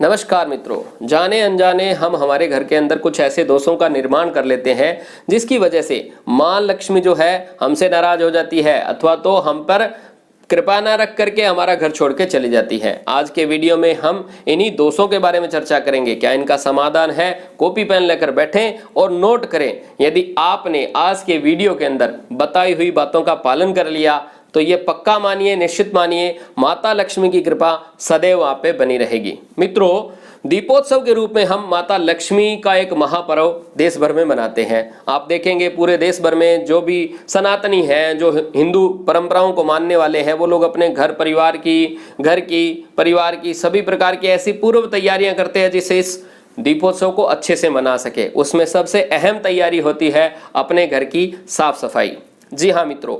नमस्कार मित्रों, जाने अनजाने हम हमारे घर के अंदर कुछ ऐसे दोषों का निर्माण कर लेते हैं जिसकी वजह से माँ लक्ष्मी जो है हमसे नाराज हो जाती है अथवा तो हम पर कृपा ना रख करके हमारा घर छोड़ के चली जाती है। आज के वीडियो में हम इन्हीं दोषों के बारे में चर्चा करेंगे। क्या इनका समाधान है? कॉपी पेन लेकर बैठें और नोट करें। यदि आपने आज के वीडियो के अंदर बताई हुई बातों का पालन कर लिया तो ये पक्का मानिए, निश्चित मानिए, माता लक्ष्मी की कृपा सदैव आप पे बनी रहेगी। मित्रों, दीपोत्सव के रूप में हम माता लक्ष्मी का एक महापर्व देश भर में मनाते हैं। आप देखेंगे पूरे देश भर में जो भी सनातनी हैं, जो हिंदू परंपराओं को मानने वाले हैं, वो लोग अपने घर परिवार की सभी प्रकार की ऐसी पूर्व तैयारियां करते हैं जिससे इस दीपोत्सव को अच्छे से मना सके। उसमें सबसे अहम तैयारी होती है अपने घर की साफ सफाई। जी हाँ मित्रों,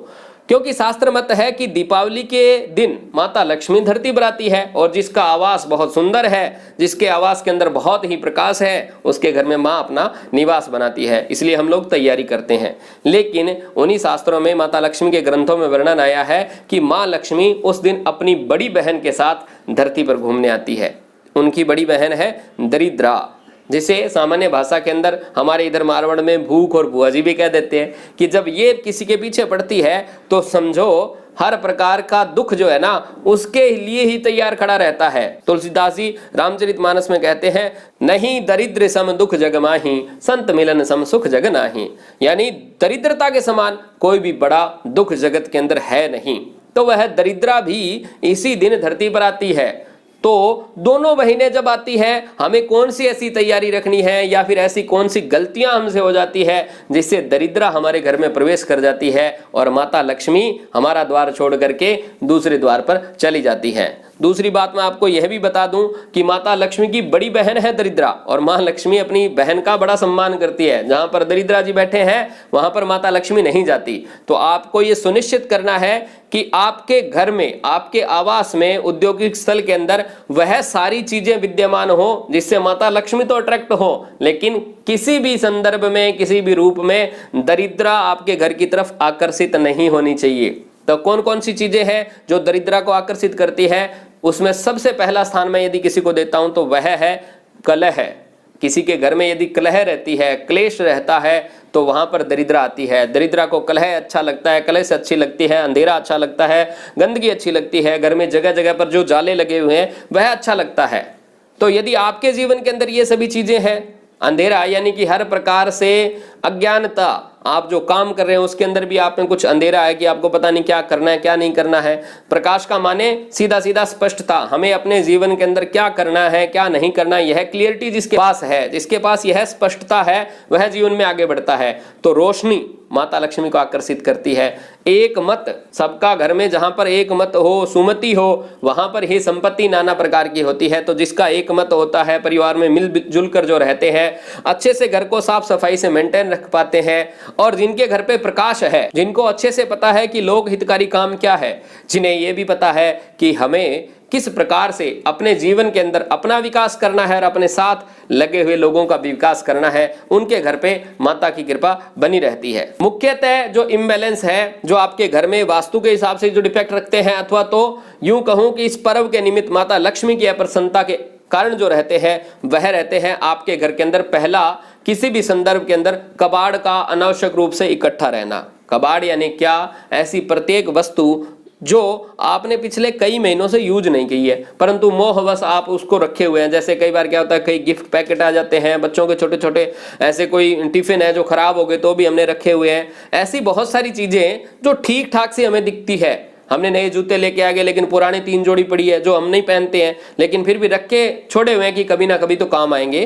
क्योंकि शास्त्र मत है कि दीपावली के दिन माता लक्ष्मी धरती पर आती है और जिसका आवास बहुत सुंदर है, जिसके आवास के अंदर बहुत ही प्रकाश है, उसके घर में माँ अपना निवास बनाती है। इसलिए हम लोग तैयारी करते हैं। लेकिन उन्हीं शास्त्रों में माता लक्ष्मी के ग्रंथों में वर्णन आया है कि माँ लक्ष्मी उस दिन अपनी बड़ी बहन के साथ धरती पर घूमने आती है। उनकी बड़ी बहन है दरिद्रा, जिसे सामान्य भाषा के अंदर हमारे इधर मारवाड़ में भूख और बुआ जी भी कह देते हैं। कि जब ये किसी के पीछे पड़ती है तो समझो हर प्रकार का दुख जो है ना उसके लिए ही तैयार खड़ा रहता है। तुलसीदास जी रामचरितमानस में कहते हैं, नहीं दरिद्र सम दुख जग माही, संत मिलन सम सुख जग नाही। यानी दरिद्रता के समान कोई भी बड़ा दुख जगत के अंदर है नहीं। तो वह दरिद्रा भी इसी दिन धरती पर आती है। तो दोनों बहनें जब आती हैं, हमें कौन सी ऐसी तैयारी रखनी है या फिर ऐसी कौन सी गलतियां हमसे हो जाती है जिससे दरिद्रा हमारे घर में प्रवेश कर जाती है और माता लक्ष्मी हमारा द्वार छोड़ करके दूसरे द्वार पर चली जाती है। दूसरी बात मैं आपको यह भी बता दूं कि माता लक्ष्मी की बड़ी बहन है दरिद्रा और माँ लक्ष्मी अपनी बहन का बड़ा सम्मान करती है। जहां पर दरिद्रा जी बैठे हैं वहां पर माता लक्ष्मी नहीं जाती। तो आपको यह सुनिश्चित करना है कि आपके घर में, आपके आवास में, औद्योगिक स्थल के अंदर वह सारी चीजें विद्यमान हो जिससे माता लक्ष्मी तो अट्रैक्ट हो, लेकिन किसी भी संदर्भ में, किसी भी रूप में दरिद्रा आपके घर की तरफ आकर्षित नहीं होनी चाहिए। तो कौन कौन सी चीजें हैं जो दरिद्रा को आकर्षित करती है? उसमें सबसे पहला स्थान मैं यदि किसी को देता हूं तो वह है कलह। किसी के घर में यदि कलह रहती है, क्लेश रहता है, तो वहां पर दरिद्रा आती है। दरिद्रा को कलह अच्छा लगता है, कलह से अच्छी लगती है अंधेरा अच्छा लगता है, गंदगी अच्छी लगती है, घर में जगह जगह पर जो जाले लगे हुए हैं वह अच्छा लगता है। तो यदि आपके जीवन के अंदर ये सभी चीजें हैं, अंधेरा यानी कि हर प्रकार से अज्ञानता, आप जो काम कर रहे हैं उसके अंदर भी आप में कुछ अंधेरा है कि आपको पता नहीं क्या करना है क्या नहीं करना है। प्रकाश का माने सीधा सीधा स्पष्टता, हमें अपने जीवन के अंदर क्या करना है क्या नहीं करना है, यह क्लियरिटी जिसके पास है, जिसके पास यह स्पष्टता है, वह जीवन में आगे बढ़ता है। तो रोशनी माता लक्ष्मी को आकर्षित करती है। एक मत, सबका घर में जहां पर एक मत हो, सुमति हो, वहां पर ही संपत्ति नाना प्रकार की होती है। तो जिसका एक मत होता है, परिवार में मिलजुल कर जो रहते हैं, अच्छे से घर को साफ सफाई से मेंटेन रख पाते हैं और जिनके घर पे प्रकाश है, जिनको अच्छे से पता है कि लोक हितकारी काम क्या है, जिन्हें यह भी पता है कि हमें किस प्रकार से अपने जीवन के अंदर अपना विकास करना है और अपने साथ लगे हुए लोगों का भी विकास करना है, उनके घर पे माता की कृपा बनी रहती है। मुख्यतः जो इम्बैलेंस है, जो आपके घर में वास्तु के हिसाब से जो डिफेक्ट रखते हैं, अथवा तो यूं कहूं कि इस पर्व के निमित्त माता लक्ष्मी की अप्रसन्नता के कारण जो रहते हैं, वह रहते हैं आपके घर के अंदर पहला, किसी भी संदर्भ के अंदर कबाड़ का अनावश्यक रूप से इकट्ठा रहना। कबाड़ यानी क्या? ऐसी प्रत्येक वस्तु जो आपने पिछले कई महीनों से यूज नहीं की है परंतु मोहवश आप उसको रखे हुए हैं। जैसे कई बार क्या होता है, कई गिफ्ट पैकेट आ जाते हैं बच्चों के छोटे छोटे, ऐसे कोई टिफिन है जो खराब हो गए तो भी हमने रखे हुए हैं। ऐसी बहुत सारी चीजें जो ठीक ठाक से हमें दिखती है, हमने नए जूते लेके आ गए लेकिन पुराने 3 जोड़ी पड़ी है जो हम नहीं पहनते हैं, लेकिन फिर भी रख के छोड़े हुए हैं कि कभी ना कभी तो काम आएंगे।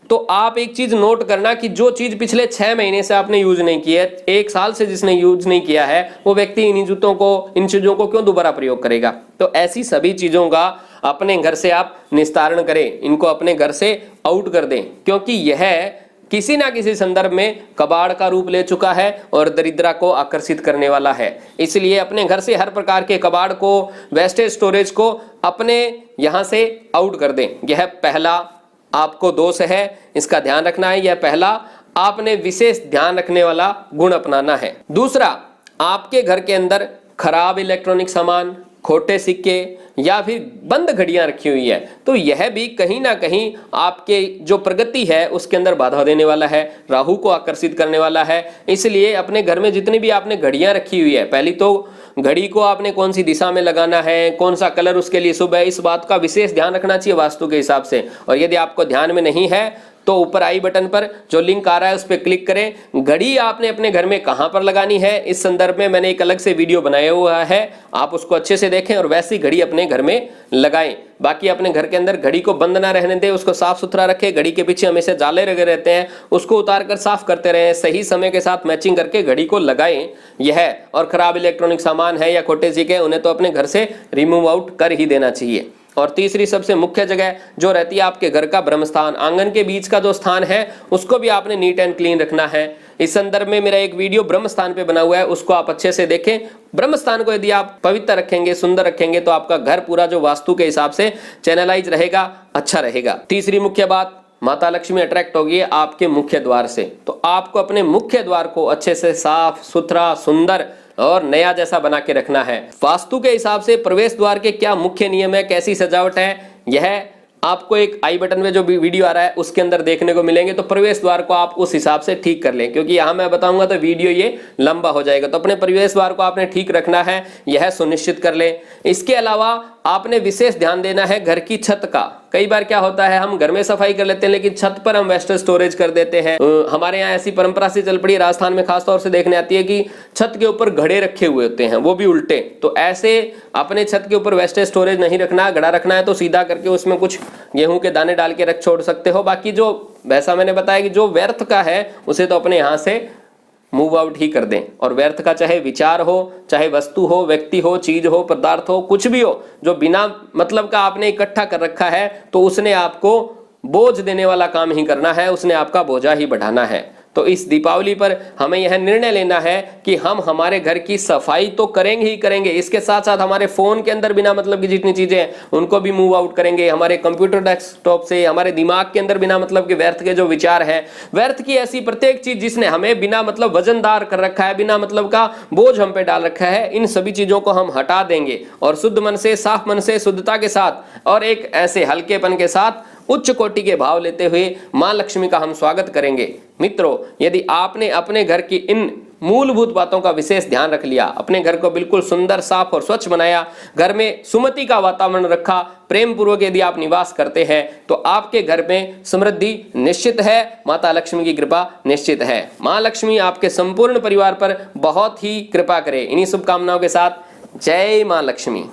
तो आप एक चीज नोट करना कि जो चीज पिछले 6 महीने से आपने यूज नहीं की है, 1 साल से जिसने यूज नहीं किया है, वो व्यक्ति इन जूतों को, इन चीजों को क्यों दोबारा प्रयोग करेगा? तो ऐसी सभी चीजों का अपने घर से आप निस्तारण करें, इनको अपने घर से आउट कर दें, क्योंकि यह किसी ना किसी संदर्भ में कबाड़ का रूप ले चुका है और दरिद्रा को आकर्षित करने वाला है। इसलिए अपने घर से हर प्रकार के कबाड़ को, वेस्टेज स्टोरेज को अपने यहां से आउट कर दें। यह पहला आपको दोष है, इसका ध्यान रखना है। यह पहला आपने विशेष ध्यान रखने वाला गुण अपनाना है। दूसरा, आपके घर के अंदर खराब इलेक्ट्रॉनिक सामान, खोटे सिक्के या फिर बंद घड़ियां रखी हुई है, तो यह भी कहीं ना कहीं आपके जो प्रगति है उसके अंदर बाधा देने वाला है, राहु को आकर्षित करने वाला है। इसलिए अपने घर में जितनी भी आपने घड़ियां रखी हुई है, पहली तो घड़ी को आपने कौन सी दिशा में लगाना है, कौन सा कलर उसके लिए शुभ है, इस बात का विशेष ध्यान रखना चाहिए वास्तु के हिसाब से। और यदि आपको ध्यान में नहीं है तो ऊपर आई बटन पर जो लिंक आ रहा है उस पर क्लिक करें। घड़ी आपने अपने घर में कहां पर लगानी है, इस संदर्भ में मैंने एक अलग से वीडियो बनाया हुआ है, आप उसको अच्छे से देखें और वैसी घड़ी अपने घर में लगाएं। बाकी अपने घर के अंदर घड़ी को बंद ना रहने दें, उसको साफ सुथरा रखें। घड़ी के पीछे हमेशा जाले लगे रहते हैं, उसको उतार कर साफ करते रहें, सही समय के साथ मैचिंग करके घड़ी को लगाएं। यह और खराब इलेक्ट्रॉनिक सामान है या खोटे सिक्के, उन्हें तो अपने घर से रिमूव आउट कर ही देना चाहिए। और तीसरी सबसे मुख्य जगह जो रहती है आपके घर का ब्रह्म स्थान, आंगन के बीच का जो स्थान है उसको भी आपने नीट एंड क्लीन रखना है। इस संदर्भ में मेरा एक वीडियो ब्रह्म स्थान पे बना हुआ है, उसको आप अच्छे से देखें। ब्रह्म स्थान को यदि आप पवित्र रखेंगे, सुंदर रखेंगे, तो आपका घर पूरा जो वास्तु के हिसाब से चैनलाइज रहेगा, अच्छा रहेगा। तीसरी मुख्य बात, माता लक्ष्मी अट्रैक्ट होगी आपके मुख्य द्वार से, तो आपको अपने मुख्य द्वार को अच्छे से साफ सुथरा, सुंदर और नया जैसा बना के रखना है। वास्तु के हिसाब से प्रवेश द्वार के क्या मुख्य नियम है, कैसी सजावट है, यह आपको एक आई बटन में जो भी वीडियो आ रहा है उसके अंदर देखने को मिलेंगे। तो प्रवेश द्वार को आप उस हिसाब से ठीक कर लें, क्योंकि यहां मैं बताऊंगा तो वीडियो ये लंबा हो जाएगा। तो अपने प्रवेश द्वार को आपने ठीक रखना है, यह सुनिश्चित कर लें। इसके अलावा आपने विशेष ध्यान देना है घर की छत का। कई बार क्या होता है, हम घर में सफाई कर लेते हैं लेकिन छत पर हम वेस्ट स्टोरेज कर देते हैं। हमारे यहाँ ऐसी परंपरा से चल पड़ी है, राजस्थान में खासतौर से देखने आती है कि छत के ऊपर घड़े रखे हुए होते हैं, वो भी उल्टे। तो ऐसे अपने छत के ऊपर वेस्ट स्टोरेज नहीं रखना, घड़ा रखना है तो सीधा करके उसमें कुछ गेहूं के दाने डाल के रख छोड़ सकते हो। बाकी जो वैसा मैंने बताया कि जो व्यर्थ का है उसे तो अपने यहाँ से मूव आउट ही कर दें। और व्यर्थ का चाहे विचार हो, चाहे वस्तु हो, व्यक्ति हो, चीज हो, पदार्थ हो, कुछ भी हो, जो बिना मतलब का आपने इकट्ठा कर रखा है तो उसने आपको बोझ देने वाला काम ही करना है, उसने आपका बोझा ही बढ़ाना है। तो इस दीपावली पर हमें यह निर्णय लेना है कि हम हमारे घर की सफाई तो करेंगे ही करेंगे, इसके साथ साथ हमारे फोन के अंदर बिना मतलब की जितनी चीजें हैं उनको भी मूव आउट करेंगे। हमारे कंप्यूटर डेस्कटॉप से, हमारे दिमाग के अंदर बिना मतलब के व्यर्थ के जो विचार है, व्यर्थ की ऐसी प्रत्येक चीज जिसने हमें बिना मतलब वजनदार कर रखा है, बिना मतलब का बोझ हम पे डाल रखा है, इन सभी चीजों को हम हटा देंगे और शुद्ध मन से, साफ मन से, शुद्धता के साथ और एक ऐसे हल्केपन के साथ उच्च कोटि के भाव लेते हुए मां लक्ष्मी का हम स्वागत करेंगे। मित्रों, यदि आपने अपने घर की इन मूलभूत बातों का विशेष ध्यान रख लिया, अपने घर को बिल्कुल सुंदर, साफ और स्वच्छ बनाया, घर में सुमति का वातावरण रखा, प्रेम पूर्वक यदि आप निवास करते हैं, तो आपके घर में समृद्धि निश्चित है, माता लक्ष्मी की कृपा निश्चित है। मां लक्ष्मी आपके संपूर्ण परिवार पर बहुत ही कृपा करे। इन्हीं शुभकामनाओं के साथ जय मां लक्ष्मी।